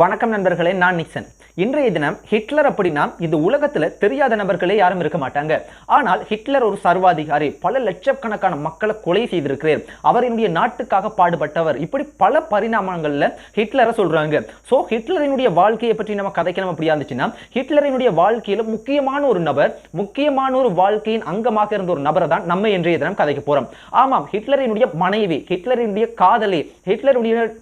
வணக்கம் நண்பர்களே, நான் நிக்சன். இன்றைய தினம் ஹிட்லர் அப்படின்னா இந்த உலகத்துல தெரியாத நபர்களே யாரும் இருக்க மாட்டாங்க. ஆனால் ஹிட்லர் ஒரு சர்வாதிகாரி, பல லட்சக்கணக்கான மக்களை கொலை செய்திருக்கிறார், அவரினுடைய நாட்டுக்காக பாடுபட்டவர், இப்படி பல பரிணாமங்கள்ல ஹிட்லரை சொல்றாங்க. சோ ஹிட்லரினுடைய வாழ்க்கையை பற்றி நம்ம கதைக்கணும் அப்படியா இருந்துச்சுன்னா, ஹிட்லரினுடைய வாழ்க்கையில முக்கியமான ஒரு நபர், முக்கியமான ஒரு வாழ்க்கையின் அங்கமாக இருந்த ஒரு நபரை தான் நம்ம இன்றைய தினம் கதைக்க போறோம். ஆமாம், ஹிட்லரினுடைய மனைவி, ஹிட்லரினுடைய காதலி,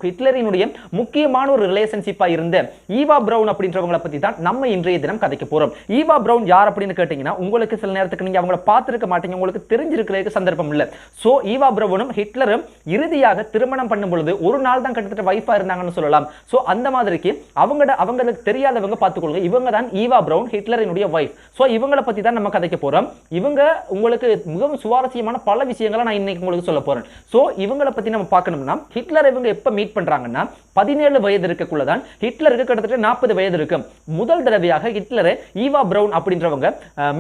ஹிட்லரினுடைய முக்கியமான ஒரு ரிலேஷன்ஷிப்பா இருந்த ஈவா பிரவுன் அப்படின்றவங்களை பத்தி தான் நம்ம இன்றைய தினம் கதைக்க போறோம். ஈவா பிரவுன் யார் அப்படின்னு கேட்டீங்கன்னா, உங்களுக்கு சில நேரத்துக்கு நீங்க அவங்கள பார்த்திருக்க மாட்டீங்க, உங்களுக்கு தெரிஞ்சிருக்கிறதுக்கு சந்தர்ப்பம் இல்ல. சோ ஈவா பிரவுனும் ஹிட்லரும் இறுதியாக திருமணம் பண்ணும் பொழுது ஒரு நாள் தான் கிட்டத்தட்ட வைஃபா இருந்தாங்கன்னு சொல்லலாம். சோ அந்த மாதிரிக்கு அவங்களுக்கு தெரியாதவங்க பார்த்துக்கொள்ளுங்க, இவங்க தான் ஈவா பிரவுன், ஹிட்லரினுடைய வைஃப். சோ இவங்களை பத்தி தான் நம்ம கதைக்க போறோம். இவங்க உங்களுக்கு மிகவும் சுவாரஸ்யமான பல விஷயங்களை நான் இன்னைக்கு உங்களுக்கு சொல்ல போறேன். சோ இவங்களை பத்தி நம்ம பார்க்கணும்னா, ஹிட்லர் இவங்க எப்ப மீட் பண்றாங்கன்னா 17 வயது இருக்கக்குள்ளதான். ஹிட்லருக்கு கிட்டத்தட்ட 40 வயது இருக்கும். முதல் தடவையாக ஹிட்லரை ஈவா பிரவுன் அப்படின்றவங்க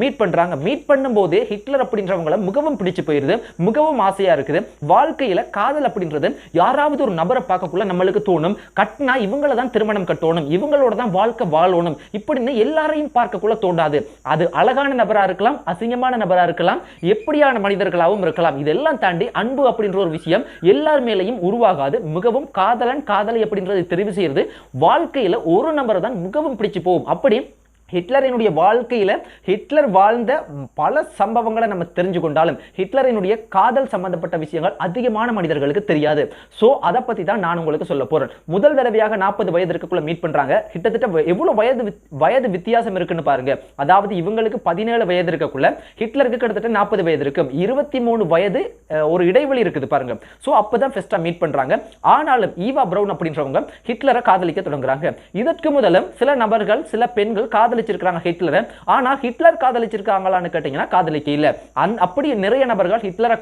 மீட் பண்றாங்க. மீட் பண்ணும்போது ஹிட்லர் அப்படின்றவங்களை மிகவும் பிடிச்சு போயிருது, மிகவும் ஆசையா இருக்குது. வாழ்க்கையில காதல் அப்படின்றது யாராவது ஒரு நபரை பார்க்கக்குள்ள நம்மளுக்கு தோணும், கட்டினா இவங்களை தான் திருமணம் கட்டணும், இவங்களோட தான் வாழ்க்கை வாழணும் இப்படின்னு எல்லாரையும் பார்க்கக்குள்ள தோண்டாது. அது அழகான நபரா இருக்கலாம், அசிங்கமான நபரா இருக்கலாம், எப்படியான மனிதர்களாகவும் இருக்கலாம். இதெல்லாம் தாண்டி அன்பு அப்படின்ற ஒரு விஷயம் எல்லார் மேலையும் உருவாகாது. மிகவும் காதலை அப்படின்றது தெரிவு செய்யறது வாழ்க்கையில ஒரு நபரை தான் மிகவும் பிடிச்சு போகும். அப்படி ஹிட்லரினுடைய வாழ்க்கையில ஹிட்லர் வாழ்ந்த பல சம்பவங்களை நம்ம தெரிஞ்சு கொண்டாலும் ஹிட்லரினுடைய காதல் சம்பந்தப்பட்ட விஷயங்கள் அதிகமான மனிதர்களுக்கு தெரியாது. சோ அதை பத்தி தான் நான் உங்களுக்கு சொல்ல போறேன். முதல் தடவையாக 40 வயது இருக்கக்குள்ள மீட் பண்றாங்க. கிட்டத்தட்ட எவ்வளவு வயது வித்தியாசம் இருக்குன்னு பாருங்க. அதாவது இவங்களுக்கு 17 வயது இருக்கக்குள்ள ஹிட்லருக்கு கிட்டத்தட்ட 40 வயது இருக்கும். 23 வயது ஒரு இடைவெளி இருக்குது பாருங்க. சோ அப்பதான் ஃபர்ஸ்டா மீட் பண்றாங்க. ஆனாலும் ஈவா பிரவுன் அப்படின்றவங்க ஹிட்லரை காதலிக்க தொடங்குறாங்க. இதற்கு முதலும் சில நபர்கள், சில பெண்கள் காதலிச்சிருக்காங்க ஹிட்லரை. ஆனா ஹிட்லர் காதலிச்சிருக்காங்களான்னு கேட்டீங்கன்னா காதலிக்க இல்ல. அப்படி நிறைய நபர்கள் ஹிட்லரை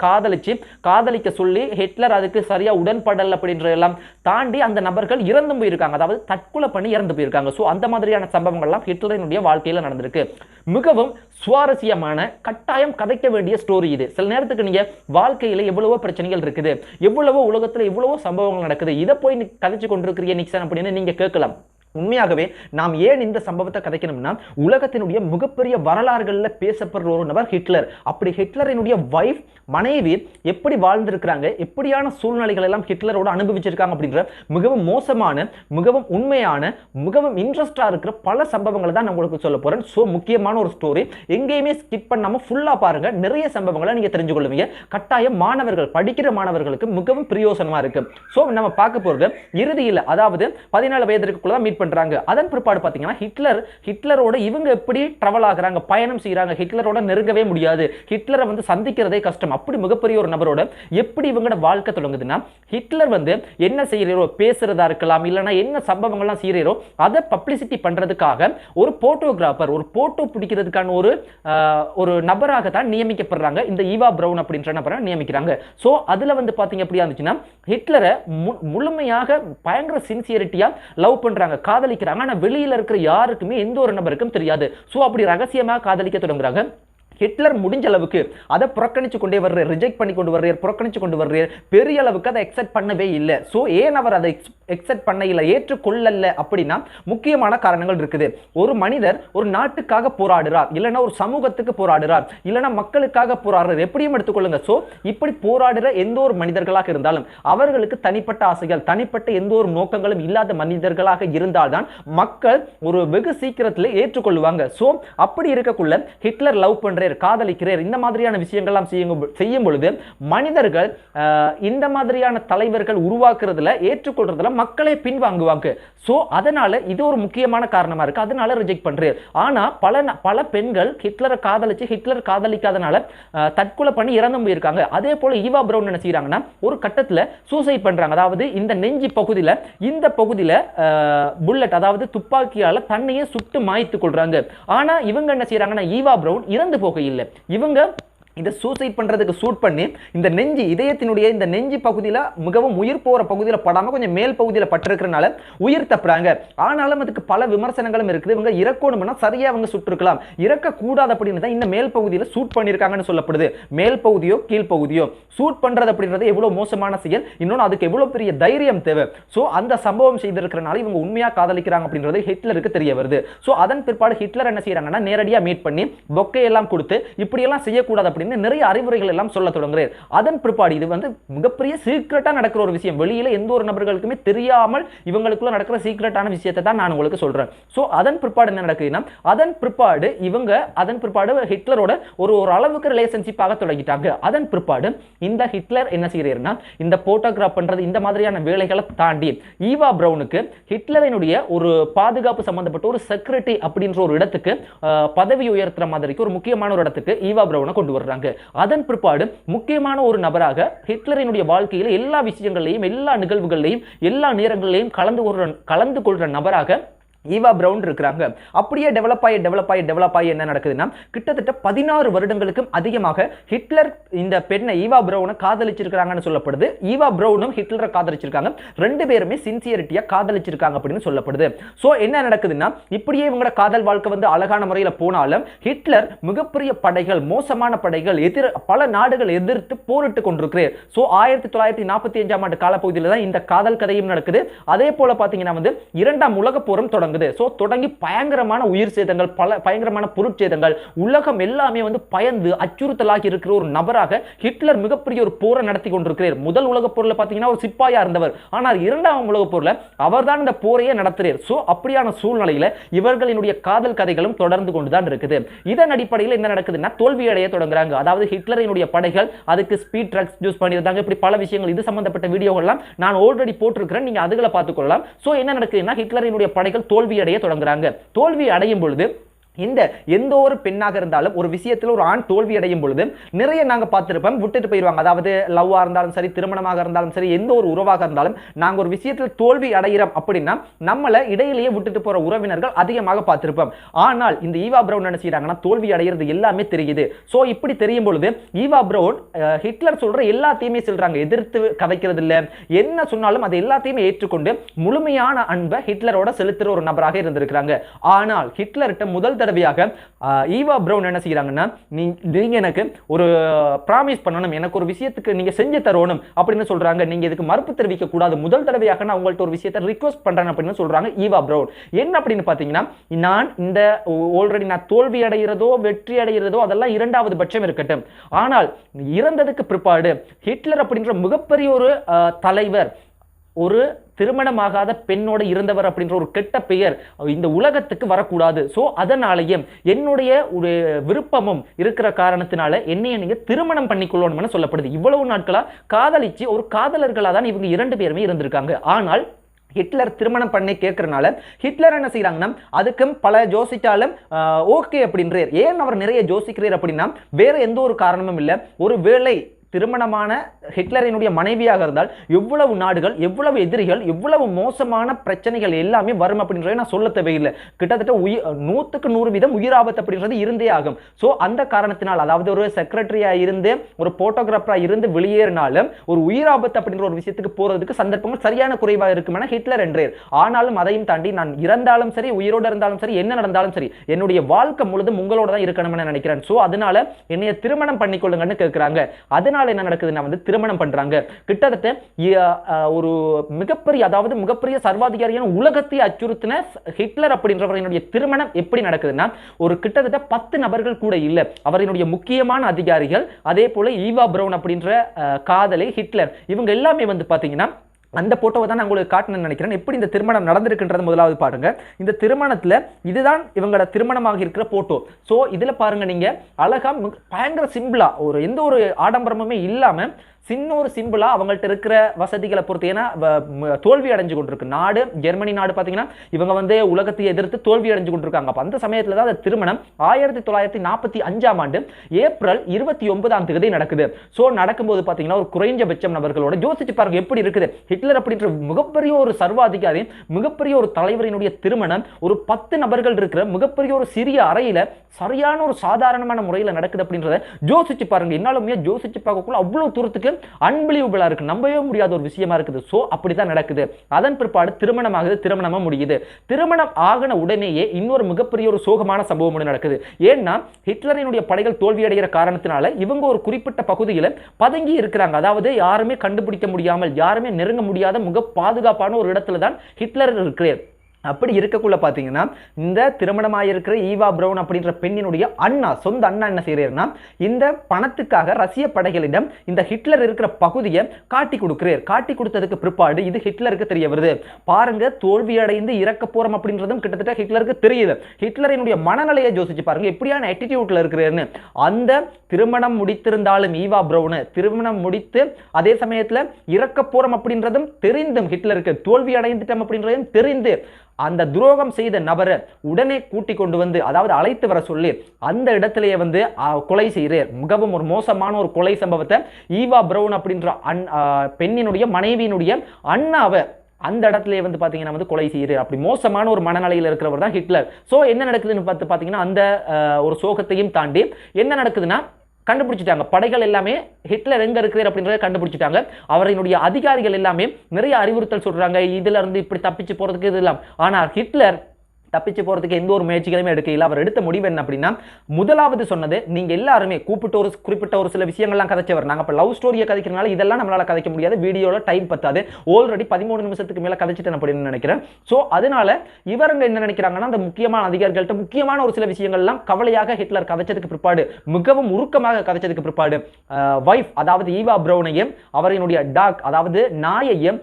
காதலிக்க சொல்லி ஹிட்லர் அதுக்கு சரியா உடன்படல் அப்படின்ற எல்லாம் தாண்டி அந்த நபர்கள் இறந்து போயிருக்காங்க, அதாவது தற்கொலை பண்ணி இறந்து போயிருக்காங்க. சோ அந்த மாதிரியான சம்பவங்கள் எல்லாம் ஹிட்லரினுடைய வாழ்க்கையில நடந்திருக்கு. மிகவும் சுவாரஸ்யமான, கட்டாயம் கதைக்க வேண்டிய ஸ்டோரி இது. சில நேரத்துக்கு நீங்க வாழ்க்கையில எவ்வளவோ பிரச்சனைகள் இருக்குது, எவ்வளவோ உலகத்துல எவ்வளவோ சம்பவங்கள் நடக்குது, இதை போய் கதைச்சு கொண்டிருக்கிற நிக்சன் அப்படின்னு நீங்க கேட்கலாம். உண்மையாகவே நாம் ஏன் இந்த சம்பவத்தை கதைக்கணும்னா, உலகத்தினுடைய மிகப்பெரிய வரலாறுகள்ல பேசப்படுற ஒரு நபர் ஹிட்லர். அப்படி ஹிட்லரினுடைய வைஃப், மனைவி எப்படி வாழ்ந்திருக்கிறாங்க, எப்படியான சூழ்நிலைகள் எல்லாம் ஹிட்லரோட அனுபவிச்சிருக்காங்க அப்படின்ற மிகவும் மோசமான, மிகவும் உண்மையான, மிகவும் இன்ட்ரெஸ்டா இருக்கிற பல சம்பவங்களை தான் நான் உங்களுக்கு சொல்ல போறேன். சோ முக்கியமான ஒரு ஸ்டோரி, எங்கேயுமே ஸ்கிப் பண்ணாம ஃபுல்லா பாருங்க. நிறைய சம்பவங்களை நீங்க தெரிஞ்சு கொள்வீங்க. கட்டாயம் மாணவர்கள், படிக்கிற மாணவர்களுக்கு மிகவும் பிரயோசனமா இருக்கு. சோ நம்ம பார்க்க போறது இறுதியில், அதாவது 17 வயதிற்குள்ள மீட் பண்றாங்க. அதன் பிற்பாடு பாத்தீங்கன்னா ஹிட்லரோட இவங்க எப்படி டிராவல் ஆகுறாங்க, பயணம் செய்யறாங்க. ஹிட்லரோட நெருங்கவே முடியாது, ஹிட்லரை வந்து சந்திக்கிறதே கஷ்டம். அப்படி மிகப்பெரிய ஒரு நபரோட எப்படி இவங்களோட வாழ்க்கை தொடங்குதுன்னா, ஹிட்லர் வந்து என்ன செய்யறோ, பேசுறதா இருக்கலாம், இல்லைன்னா என்ன சம்பவங்கள்லாம் செய்யறோ அதை பப்ளிசிட்டி பண்றதுக்காக ஒரு போட்டோகிராஃபர், ஒரு போட்டோ பிடிக்கிறதுக்கான ஒரு நபராக தான் நியமிக்கப்படுறாங்க. இந்த ஈவா பிரவுன் அப்படின்ற நபரை நியமிக்கிறாங்க. சோ அதுல வந்து பாத்தீங்க அப்படியா இருந்துச்சுன்னா, ஹிட்லரை முழுமையாக பயங்கர சின்சியரிட்டியா லவ் பண்றாங்க, காதலிக்கிறாங்க. ஆனா வெளியில இருக்கிற யாருக்குமே, எந்த ஒரு நபருக்கும் தெரியாது. சோ அப்படி ரகசியமாக காதலிக்க தொடங்குறாங்க. ஹிட்லர் முடிஞ்ச அளவுக்கு அதை புறக்கணிச்சு கொண்டே வர்றார், ரிஜெக்ட் பண்ணி கொண்டு வர்றார், புறக்கணிச்சு கொண்டு வர்றார். பெரிய அளவுக்கு அதை எக்ஸெப்ட் பண்ணவே இல்லை. சோ ஏன் அவர் அதை எக்ஸெப்ட் பண்ண இல்லை, ஏற்றுக்கொள்ளல அப்படின்னா முக்கியமான காரணங்கள் இருக்குது. ஒரு மனிதர் ஒரு நாட்டுக்காக போராடுறார், இல்லைன்னா ஒரு சமூகத்துக்கு போராடுறார், இல்லைன்னா மக்களுக்காக போராடுறார், எப்படியும் எடுத்துக்கொள்ளுங்க. சோ இப்படி போராடுற எந்த ஒரு மனிதர்களாக இருந்தாலும் அவர்களுக்கு தனிப்பட்ட ஆசைகள், தனிப்பட்ட எந்த ஒரு நோக்கங்களும் இல்லாத மனிதர்களாக இருந்தால்தான் மக்கள் ஒரு வெகு சீக்கிரத்தில் ஏற்றுக்கொள்வாங்க. சோ அப்படி இருக்கக்குள்ள ஹிட்லர் லவ் பண்ற, காதலிக்கிறார், இந்த மாதிரியான விஷயங்கள்லாம் செய்யும் பொழுது மனிதர்கள் இந்த மாதிரியான தலைவர்கள் உருவாக்குறதுல, ஏற்றுக்கொள்றதுல மக்களே பின்வாங்குவாங்க. சோ அதனால இது ஒரு முக்கியமான காரணமா இருக்கு. அதனால ரிஜெக்ட் பண்றாரு. ஆனா பல பெண்கள் ஹிட்லரை காதலிச்சு, ஹிட்லர் காதலிக்காதனால தற்கொலை பண்ணி இறந்து போயிருக்காங்க. அதே போல ஈவா பிரவுன் என்ன செய்யறாங்கன்னா, ஒரு கட்டத்துல சூசைட் பண்றாங்க. அதாவது இந்த நெஞ்சி பகுதியில, இந்த பகுதியில புல்லட், அதாவது துப்பாக்கியால தன்னையே சுட்டு மாய்த்து கொள்றாங்க. ஆனா இவங்க என்ன செய்யறாங்கன்னா, ஈவா பிரவுன் இறந்து போக இல்லை, இவங்க இதை சூசைட் பண்றதுக்கு சூட் பண்ணி இந்த நெஞ்சு இதயத்தினுடைய இந்த நெஞ்சு பகுதியில் மிகவும் உயிர் போற பகுதியில் படாம கொஞ்சம் மேல் பகுதியில் பட்டிருக்கிறனால உயிர் தப்புறாங்க. ஆனாலும் அதுக்கு பல விமர்சனங்களும் இருக்குது. இவங்க இறக்கணும்னா சரியா அவங்க சுட்டிருக்கலாம், இறக்க கூடாது அப்படின்னு தான் இந்த மேல் பகுதியில் சூட் பண்ணியிருக்காங்கன்னு சொல்லப்படுது. மேல் பகுதியோ கீழ் பகுதியோ சூட் பண்றது அப்படின்றது எவ்வளவு மோசமான செயல், இன்னொன்று அதுக்கு எவ்வளவு பெரிய தைரியம் தேவை. ஸோ அந்த சம்பவம் செய்திருக்கிறனால இவங்க உண்மையா காதலிக்கிறாங்க அப்படின்றது ஹிட்லருக்கு தெரிய வருது. ஸோ அதன் பிற்பாடு ஹிட்லர் என்ன செய்யறாங்கன்னா நேரடியாக மீட் பண்ணி பொக்கை எல்லாம் கொடுத்து இப்படியெல்லாம் செய்யக்கூடாது அப்படின்னு நிறைய அறிவுரைகள் எல்லாம் சொல்ல தொடங்குறார். அதன் பிற்பாடு இது வந்து மிகப்பெரிய சீக்ரெட்டா நடக்கிற ஒரு விஷயம், வெளியில எந்த ஒரு நபர்களுக்குமே தெரியாமல் இவங்களுக்குள்ள நடக்கிற சீக்ரெட்டான விஷயத்தை தான் நான் உங்களுக்கு சொல்றேன். சோ அதன் பிற்பாடு என்ன நடக்குதுன்னா அதன் பிற்பாடு ஹிட்லரோட ஒரு அளவுக்கு ரிலேஷன்ஷிப் ஆக தொடங்கிட்டாங்க. அதன் பிற்பாடு இந்த ஹிட்லர் என்ன செய்யறாருன்னா இந்த போட்டோகிராஃப் பண்றது இந்த மாதிரியான வேலைகளை தாண்டி ஈவா பிரவுனுக்கு ஹிட்லரினுடைய ஒரு பாதுகாப்பு சம்பந்தப்பட்ட ஒரு செக்ரட்டரி அப்படின்ற ஒரு இடத்துக்கு பதவி உயர்த்துற மாதிரிக்கு ஒரு முக்கியமான ஒரு இடத்துக்கு ஈவா பிரவுனை கொண்டு வர்றாங்க. அதன் பிற்பாடு முக்கியமான ஒரு நபராக ஹிட்லரினுடைய வாழ்க்கையில் எல்லா விஷயங்களையும் எல்லா நிகழ்வுகளையும் எல்லா நேரங்களிலும் கலந்து கொள்ற நபராக ஈவா பிரவுன் இருக்கிறாங்க. அப்படியே டெவலப் ஆகி என்ன நடக்குதுன்னா கிட்டத்தட்ட 16 வருடங்களுக்கும் அதிகமாக ஹிட்லர் இந்த பெண்ணை ஈவா பிரவுனை காதலிச்சிருக்காங்கன்னு சொல்லப்படுது. ஈவா பிரவுனும் ஹிட்லரை காதலிச்சிருக்காங்க. ரெண்டு பேருமே சின்சியரிட்டியா காதலிச்சிருக்காங்க அப்படின்னு சொல்லப்படுது. சோ என்ன நடக்குதுன்னா இப்படியே இவங்களோட காதல் வாழ்க்கை வந்து அழகான முறையில் போனாலும் ஹிட்லர் மிகப்பெரிய படைகள், மோசமான படைகள், பல நாடுகள் எதிர்த்து போரிட்டு கொண்டிருக்கிறார். சோ 1945ஆம் ஆண்டு காலப்பகுதியில் தான் இந்த காதல் கதையும் நடக்குது. அதே போல பாத்தீங்கன்னா வந்து இரண்டாம் உலக போரும் தொடங்குது. தொடங்கி பயங்கரமான உயிர் சேதங்கள், பயங்கரமான பொருட்சேதங்கள், உலகம் எல்லாமே வந்து பயந்து அச்சுறுத்தலாகி இருக்கிற ஒரு நபராக ஹிட்லர் மிகப்பெரிய ஒரு போரை நடத்தி கொண்டிருக்கிறார். முதல் உலக போர்ல பாத்தீங்கன்னா ஒரு சிப்பாயா இருந்தவர், ஆனால் இரண்டாம் உலக போர்ல அவர்தான் இந்த போரையே நடத்துறார். சோ அப்படியான சூழ்நிலையில இவர்களினுடைய காதல் கதைகளும் தொடர்ந்து கொண்டுதான் இருக்குது. இதன் அடிப்படையில் என்ன நடக்குதுன்னா தோல்வி அடைய தொடங்குறாங்க. அதாவது ஹிட்லரினுடைய படைகள் அதுக்கு ஸ்பீட் ட்ரக்ஸ் யூஸ் பண்ணியிருந்தாங்க. இப்படி பல விஷயங்கள் இது சம்பந்தப்பட்ட வீடியோகள்லாம் நான் ஆல்ரெடி போட்டிருக்கிறேன், நீங்க அதுகளை பார்த்துக்கொள்ளலாம். சோ என்ன நடக்குதுன்னா ஹிட்லரினுடைய படைகள் தோல்வி அடைய தொடங்குறாங்க. தோல்வி அடையும் பொழுது இந்த எந்த ஒரு பெண்ணாக இருந்தாலும் ஒரு விஷயத்தில் ஒரு ஆண் தோல்வி அடையும் பொழுது நிறைய நாங்க பார்த்திருப்போம், விட்டுட்டு போயிடுவாங்க. அதாவது லவ்வா இருந்தாலும் சரி, திருமணமாக இருந்தாலும் சரி, எந்த ஒரு உறவாக இருந்தாலும் நாங்க ஒரு விஷயத்தில் தோல்வி அடைகிறோம் அப்படின்னா நம்மள இடையிலேயே விட்டுட்டு போற உறவினர்கள் அதிகமாக பார்த்திருப்போம். ஆனால் இந்த ஈவா பிரவுன் என்ன செய்யறாங்கன்னா தோல்வி அடைகிறது எல்லாமே தெரியுது. சோ இப்படி தெரியும் பொழுது ஈவா பிரவுன் ஹிட்லர் சொல்ற எல்லாத்தையுமே சொல்றாங்க, எதிர்த்து கதைக்கிறது இல்ல, என்ன சொன்னாலும் அது எல்லாத்தையுமே ஏற்றுக்கொண்டு முழுமையான அன்பை ஹிட்லரோட செலுத்துற ஒரு நபராக இருந்திருக்கிறாங்க. ஆனால் ஹிட்லர்கிட்ட முதல் தடவையாக ஈவா பிரவுன் என்ன செய்யறாங்கன்னா நீங்க எனக்கு ஒரு பிராமிஸ் பண்ணணும், எனக்கு ஒரு விஷயத்துக்கு நீங்க செஞ்சு தரணும் அப்படின்னு சொல்றாங்க. நீங்க இதுக்கு மறுப்பு தெரிவிக்க கூடாது, முதல் தடவையாக நான் உங்கள்ட்ட ஒரு விஷயத்தை ரிக்வெஸ்ட் பண்றேன் அப்படின்னு சொல்றாங்க ஈவா பிரவுன். என்ன அப்படின்னு பாத்தீங்கன்னா நான் இந்த ஆல்ரெடி நான் தோல்வி அடைகிறதோ வெற்றி அடைகிறதோ அதெல்லாம் இரண்டாவது பட்சம் இருக்கட்டும், ஆனால் இறந்ததுக்கு பிற்பாடு ஹிட்லர் அப்படின்ற மிகப்பெரிய ஒரு தலைவர் ஒரு திருமணமாகாத பெண்ணோட இருந்தவர் அப்படின்ற ஒரு கெட்ட பெயர் இந்த உலகத்துக்கு வரக்கூடாது. சோ அதனாலேயே என்னுடைய ஒரு விருப்பமும் இருக்கிற காரணத்தினால என்னைய நீங்க திருமணம் பண்ணிக்கொள்ளணும்னு சொல்லப்படுது. இவ்வளவு நாட்களா காதலிச்சு ஒரு காதலர்களா தான் இவங்க இரண்டு பேருமே இருந்திருக்காங்க. ஆனால் ஹிட்லர் திருமணம் பண்ணி கேட்கறனால ஹிட்லர் என்ன செய்யறாங்கன்னா அதுக்கும் பல ஜோசிச்சாலும் ஓகே அப்படின்றார். ஏன் அவர் நிறைய ஜோசிக்கிறார் அப்படின்னா வேற எந்த ஒரு காரணமும் இல்லை, ஒரு வேளை திருமணமான ஹிட்லரினுடைய மனைவியாக இருந்தால் எவ்வளவு நாடுகள், எவ்வளவு எதிரிகள், எவ்வளவு மோசமான பிரச்சனைகள் எல்லாமே வரும் அப்படின்றத நான் சொல்ல தேவையில்லை. கிட்டத்தட்ட 100% உயிராபத்து அப்படின்றது இருந்தே ஆகும். சோ அந்த காரணத்தினால் அதாவது ஒரு செக்ரட்டரியா இருந்து ஒரு போட்டோகிராஃபரா இருந்து வெளியேறினாலும் ஒரு உயிராபத்து அப்படின்ற ஒரு விஷயத்துக்கு போறதுக்கு சந்தர்ப்பங்கள் சரியான குறைவாக இருக்கும் என ஹிட்லர் என்றார். ஆனாலும் அதையும் தாண்டி நான் இறந்தாலும் சரி உயிரோடு இருந்தாலும் சரி என்ன நடந்தாலும் சரி என்னுடைய வாழ்க்கை முழுதும் உங்களோட தான் இருக்கணும்னு நினைக்கிறேன். சோ அதனால என்னைய திருமணம் பண்ணிக்கொள்ளுங்கன்னு கேட்கிறாங்க. அதனால என்ன நடக்குதுன்னா வந்து திருமணம் பண்றாங்க. கிட்டத்தட்ட ஒரு மிகப்பெரிய சர்வாதிகாரியான உலகத்தை அச்சுறுத்தின ஹிட்லர் அப்படின்றவருடைய திருமணம் எப்படி நடக்குதுன்னா ஒரு கிட்டத்தட்ட 10 நபர்கள் கூட இல்ல, அவருடைய முக்கியமான அதிகாரிகள், அதே போல ஈவா பிரவுன் அப்படின்ற காதலை ஹிட்லர், இவங்க எல்லாமே வந்து பாத்தீங்கன்னா அந்த போட்டோவை தான் நான் உங்களுக்கு காட்டணும்னு நினைக்கிறேன். எப்படி இந்த திருமணம் நடந்திருக்குன்றது முதலாவது பாருங்க. இந்த திருமணத்துல இதுதான் இவங்களோட திருமணமாக இருக்கிற போட்டோ. சோ இதுல பாருங்க நீங்க அழகா பயங்கர சிம்பிளா ஒரு எந்த ஒரு ஆடம்பரமுமே இல்லாம சின்ன ஒரு சிம்பிளா அவங்கள்ட்ட இருக்கிற வசதிகளை பொறுத்து, ஏன்னா தோல்வி அடைஞ்சு கொண்டிருக்கு நாடு, ஜெர்மனி நாடு பார்த்தீங்கன்னா இவங்க வந்து உலகத்தை எதிர்த்து தோல்வி அடைஞ்சு கொண்டிருக்காங்க. அப்ப அந்த சமயத்துல தான் அந்த திருமணம் 1945ஆம் ஆண்டு ஏப்ரல் 29ஆம் தேதி நடக்குது. சோ நடக்கும்போது பார்த்தீங்கன்னா ஒரு குறைஞ்சபட்சம் நபர்களோட யோசிச்சு பாருங்க எப்படி இருக்குது. ஹிட்லர் அப்படின்ற மிகப்பெரிய ஒரு சர்வாதிகாரி, மிகப்பெரிய ஒரு தலைவரினுடைய திருமணம் ஒரு 10 நபர்கள் இருக்கிற மிகப்பெரிய ஒரு சிறிய அறையில சரியான ஒரு சாதாரணமான முறையில் நடக்குது அப்படின்றத யோசிச்சு பாருங்க. என்னாலுமே யோசிச்சு பார்க்கக்குள்ள அவ்வளவு தூரத்துக்கு அன்பிலீவபிளா இருக்கு, நம்பவே முடியாத ஒரு விஷயமா இருக்குது. சோ அப்படிதான் நடக்குது. அதன் பிற்பாடு திருமணம் ஆகுது, திருமணமா முடியுது. திருமணம் ஆகின உடனேயே இன்னொரு மிகப்பெரிய ஒரு சோகமான சம்பவம் ஒன்று நடக்குது. ஏன்னா ஹிட்லரினுடைய படைகள் தோல்வி அடைகிற காரணத்தினால இவங்க ஒரு குறிப்பிட்ட பகுதியில் பதுங்கி இருக்கிறாங்க. அதாவது யாருமே கண்டுபிடிக்க முடியாமல், யாருமே நெருங்க முடியாத மிக பாதுகாப்பான ஒரு இடத்துல தான் ஹிட்லர் இருக்கிறார். அப்படி இருக்கக்குள்ள பாத்தீங்கன்னா இந்த திருமணமாயிருக்கிற ஈவா பிரவுன் அப்படின்ற பெண்ணினுடைய அண்ணா, சொந்த அண்ணா என்ன செய்யறாருன்னா இந்த பணத்துக்காக ரஷ்ய படைகளிடம் இந்த ஹிட்லர் இருக்கிற பகுதியை காட்டி கொடுக்கிறார். காட்டி கொடுத்ததுக்கு பிற்பாடு இது ஹிட்லருக்கு தெரிய வருது. பாருங்க, தோல்வி அடைந்து இறக்க போறோம் அப்படின்றதும் கிட்டத்தட்ட ஹிட்லருக்கு தெரியுது. ஹிட்லரினுடைய மனநிலையை யோசிச்சு பாருங்க எப்படியான ஆட்டிடியூட்ல இருக்கிறாருன்னு. அந்த திருமணம் முடித்திருந்தாலும் ஈவா பிரவுன் திருமணம் முடித்து அதே சமயத்துல இறக்க போறோம் அப்படின்றதும் தெரிந்தும் ஹிட்லருக்கு தோல்வி அடைந்துட்டோம் அப்படின்றதும் தெரிந்து அந்த துரோகம் செய்த நபரை உடனே கூட்டி கொண்டு வந்து, அதாவது அழைத்து வர சொல்லி அந்த இடத்திலேயே வந்து கொலை செய்கிறார். மிகவும் ஒரு மோசமான ஒரு கொலை சம்பவத்தை ஈவா பிரவுன் அப்படின்ற பெண்ணினுடைய மனைவியினுடைய அண்ணாவை அந்த இடத்துல வந்து பாத்தீங்கன்னா வந்து கொலை செய்யறாரு. அப்படி மோசமான ஒரு மனநிலையில் இருக்கிறவர் தான் ஹிட்லர். சோ என்ன நடக்குதுன்னு பாத்தீங்கன்னா அந்த ஒரு சோகத்தையும் தாண்டி என்ன நடக்குதுன்னா கண்டுபிடிச்சிட்டாங்க. படைகள் எல்லாமே ஹிட்லர் எங்க இருக்கிறார் அப்படின்றத கண்டுபிடிச்சிட்டாங்க. அவரினுடைய அதிகாரிகள் எல்லாமே நிறைய அறிவுறுத்தல் சொல்றாங்க, இதுல இருந்து இப்படி தப்பிச்சு போறதுக்கு இதெல்லாம். ஆனால் ஹிட்லர் தப்பிச்சு போறதுக்கு எந்த ஒரு முயற்சிகளுமே எடுக்கல. அவர் எடுத்த முடிவு என்ன அப்படின்னா, முதலாவது சொன்னது, நீங்க எல்லாருமே கூப்பிட்டு ஒரு குறிப்பிட்ட ஒரு சில விஷயங்கள்லாம் கதைச்சவர். நாங்க இப்ப லவ் ஸ்டோரியை கதைக்கிறனால இதெல்லாம் நம்மளால கதைக்க முடியாது, வீடியோல டைம் பத்தாது, ஆல்ரெடி 13 நிமிஷத்துக்கு மேல கதைச்சிட்டேன் அப்படின்னு நினைக்கிறேன். சோ அதனால இவங்க என்ன நினைக்கிறாங்கன்னா அந்த முக்கியமான அதிகாரிகள்ட்ட முக்கியமான ஒரு சில விஷயங்கள்லாம் கவலையாக ஹிட்லர் கதைச்சதுக்கு பிற்பாடு, மிகவும் உருக்கமாக கதைச்சதுக்கு பிற்பாடு வைஃப் அதாவது ஈவா பிரவுனையும் அவரினுடைய டாக் அதாவது நாயையும்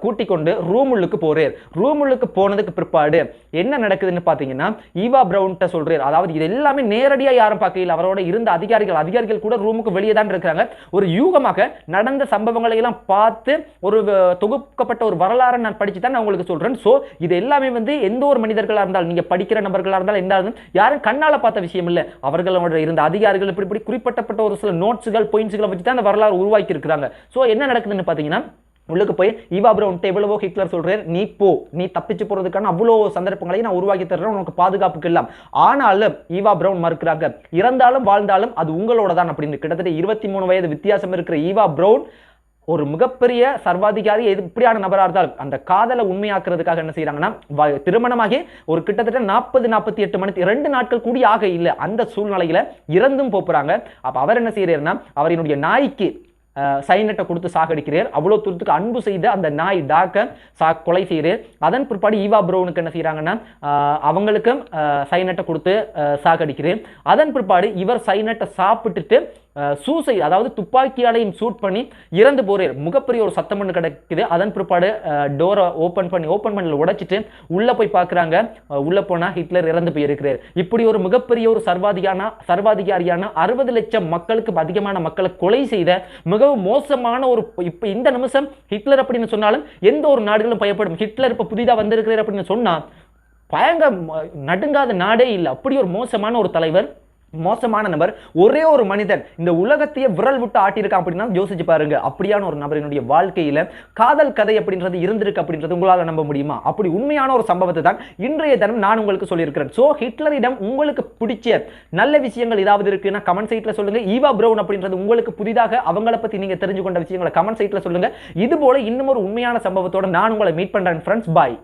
கூட்டிக் கொண்டு ரூமுள்ளுக்கு போறார். ரூமுள்ளுக்கு போனதுக்கு பிற்பாடு என்ன நடக்குதுன்னு பாத்தீங்கன்னா ஈவா பிரவுன்ட்ட சொல்றார். அதாவது இது எல்லாமே நேரடியா யாரும் பார்க்கல, அவரோட இருந்த அதிகாரிகள் கூட ரூமுக்கு வெளியே தான் இருக்காங்க. ஒரு யூகமாக நடந்த சம்பவங்களை எல்லாம் பார்த்து ஒரு தொகுக்கப்பட்ட ஒரு வரலாறு நான் படிச்சு தான் நான் உங்களுக்கு சொல்றேன். சோ இது எல்லாமே வந்து எந்த ஒரு மனிதர்களா இருந்தாலும், நீங்க படிக்கிற நபர்களா இருந்தாலும் எந்த யாரும் கண்ணால பார்த்த விஷயம் இல்ல, அவர்களோட இருந்த அதிகாரிகள் இப்படி குறிப்பிட்டப்பட்ட ஒரு சில நோட்ஸ்கள் பாயிண்ட்ஸ்களை வச்சு தான் அந்த வரலாறு உருவாக்கி இருக்கிறாங்க. சோ என்ன நடக்குதுன்னு பாத்தீங்கன்னா உள்ளுக்கு போய் ஈவா பிரவுன் எவ்வளவோ ஹிட்லர் சொல்றாரு, நீ போ, நீ தப்பிச்சு போறதுக்கான அவ்வளோ சந்தர்ப்பங்களை நான் உருவாக்கி தர்றேன், உனக்கு பாதுகாப்புக்கு எல்லாம். ஆனாலும் ஈவா பிரவுன் மறுக்கிறாங்க, இறந்தாலும் வாழ்ந்தாலும் அது உங்களோட தான் அப்படின்னு. கிட்டத்தட்ட 23 வயது வித்தியாசம் இருக்கிற ஈவா பிரவுன் ஒரு மிகப்பெரிய சர்வாதிகாரி எப்படியான நபராக இருந்தாலும் அந்த காதலை உண்மையாக்குறதுக்காக என்ன செய்யறாங்கன்னா திருமணமாகி ஒரு கிட்டத்தட்ட 40-48 மணி 2 நாட்கள் கூடி ஆக இல்லை அந்த சூழ்நிலையில இறந்தும் போறாங்க. அப்ப அவர் என்ன செய்யறாருன்னா அவரினுடைய நாய்க்கு சைனட்டை கொடுத்து சாகடிக்கிறார். அவ்வளவு தூரத்துக்கு அன்பு செய்த அந்த நாய் டாக்க கொலை செய்கிறார். அதன் பிற்பாடு ஈவா பிரவுனுக்கு என்ன செய்யறாங்கன்னா அவங்களுக்கும் சைனட்டை கொடுத்து சாகடிக்கிறார். அதன் பிற்பாடு இவர் சைனட்டை சாப்பிட்டுட்டு சூசைட் அதாவது துப்பாக்கியாலையும் ஷூட் பண்ணி இறந்து போறார். மிகப்பெரிய ஒரு சத்தம் ஒன்று கிடைக்குது. அதன் பிற்பாடு டோரை ஓபன் பண்ணி உடைச்சிட்டு உள்ள போய் பார்க்குறாங்க. உள்ள போனா ஹிட்லர் இறந்து போயிருக்கிறார். இப்படி ஒரு மிகப்பெரிய ஒரு சர்வாதிகாரியான 60 லட்சம் மக்களுக்கு அதிகமான மக்களை கொலை செய்த மிகவும் மோசமான ஒரு இப்ப இந்த நிமிஷம் ஹிட்லர் அப்படின்னு சொன்னாலும் எந்த ஒரு நாடுகளும் பயப்படும். ஹிட்லர் இப்ப புதிதாக வந்திருக்கிறார் அப்படின்னு சொன்னா பயங்கர நடுங்காத நாடே இல்லை. அப்படி ஒரு மோசமான ஒரு தலைவர், மோசமான நபர், ஒரே ஒரு மனிதன் இந்த உலகத்தையே விரல் விட்டு ஆட்டியிருக்கான் அப்படின்னா யோசிச்சு பாருங்க. அப்படியான ஒரு நபரினுடைய வாழ்க்கையில காதல் கதை அப்படின்றது இருந்திருக்கு அப்படின்றது உங்களால நம்ப முடியுமா? அப்படி உண்மையான ஒரு சம்பவத்தை தான் இன்றைய தினம் நான் உங்களுக்கு சொல்லியிருக்கிறேன். சோ ஹிட்லரிடம் உங்களுக்கு பிடிச்ச நல்ல விஷயங்கள் ஏதாவது இருக்குன்னா கமெண்ட் சைட்ல சொல்லுங்க. ஈவா பிரவுன் அப்படின்றது உங்களுக்கு புதிதாக அவங்களை பத்தி நீங்க தெரிஞ்சு கொண்ட விஷயங்களை கமெண்ட் சைட்ல சொல்லுங்க. இது போல இன்னும் ஒரு உண்மையான சம்பவத்தோட நான் உங்களை மீட் பண்றேன் ஃப்ரெண்ட்ஸ். பாய்.